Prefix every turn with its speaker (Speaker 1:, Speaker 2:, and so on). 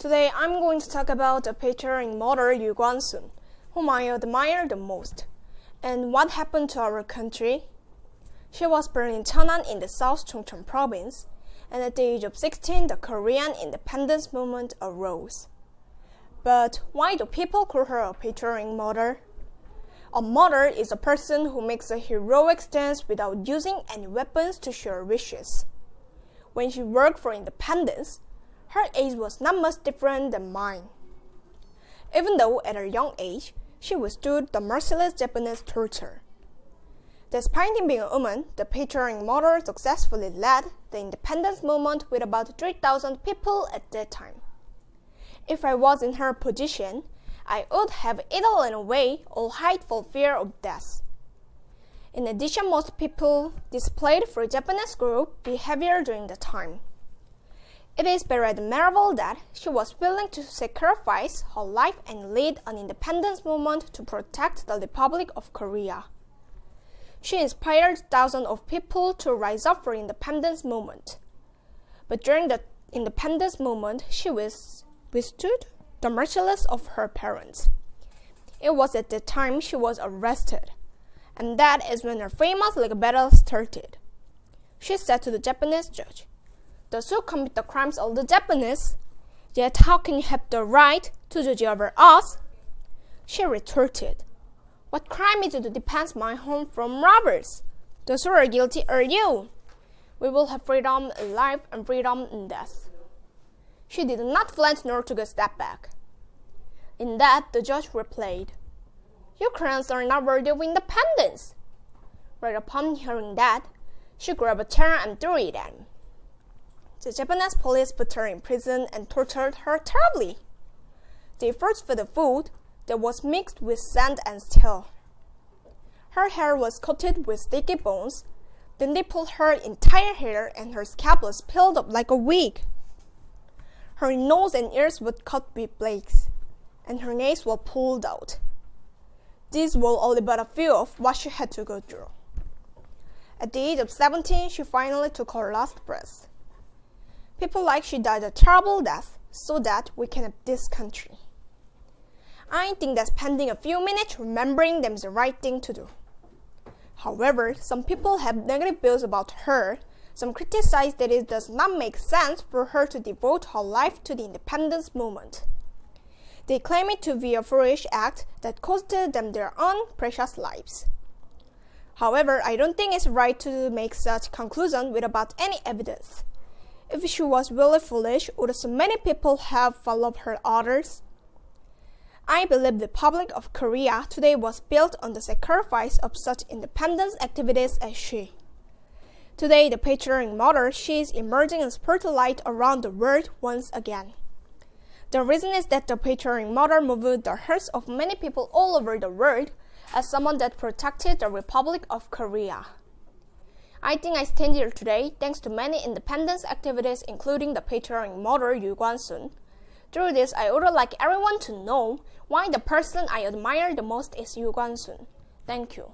Speaker 1: Today I'm going to talk about the patriotic mother Yu Guansun, whom I admire the most, and what happened to our country. She was born in Cheonan in the South Chongcheon province, and at the age of 16 the Korean independence movement arose. But why do people call her a patriotic mother? A mother is a person who makes a heroic stance without using any weapons to show her wishes. When she worked for independence, her age was not much different than mine. Even though at her young age, she withstood the merciless Japanese torture. Despite being a woman, the patriotic mother successfully led the independence movement with about 3,000 people at that time. If I was in her position, I would have eaten away all hateful fear of death. In addition, most people displayed for Japanese group behavior during the time. It is very admirable that she was willing to sacrifice her life and lead an independence movement to protect the Republic of Korea. She inspired thousands of people to rise up for independence movement. But during the independence movement, she withstood the merciless of her parents. It was at that time she was arrested, and that is when her famous legal battle started. She said to the Japanese judge, "Those who commit the crimes of the Japanese, yet how can you have the right to judge over us?" She retorted, "What crime is it to defend my home from robbers? Those who are guilty are you. We will have freedom in life and freedom in death." She did not flinch nor took a step back. In that, the judge replied, "Your crimes are not worthy of independence." Right upon hearing that, she grabbed a chair and threw it at him. The Japanese police put her in prison and tortured her terribly. They first fed her food that was mixed with sand and steel. Her hair was coated with sticky bones, then they pulled her entire hair and her scalp was peeled up like a wig. Her nose and ears were cut with blades, and her nails were pulled out. These were only but a few of what she had to go through. At the age of 17, she finally took her last breath. People like she died a terrible death so that we can have this country. I think that spending a few minutes remembering them is the right thing to do. However, some people have negative views about her. Some criticize that it does not make sense for her to devote her life to the independence movement. They claim it to be a foolish act that costed them their own precious lives. However, I don't think it's right to make such conclusion without any evidence. If she was really foolish, would so many people have followed her orders? I believe the Republic of Korea today was built on the sacrifice of such independence activities as she. Today, the patriotic mother, she is emerging in spotlight around the world once again. The reason is that the patriotic mother moved the hearts of many people all over the world as someone that protected the Republic of Korea. I think I stand here today thanks to many independence activities, including the patriotic mother Yu Guansun. Through this, I would like everyone to know why the person I admire the most is Yu Guansun. Thank you.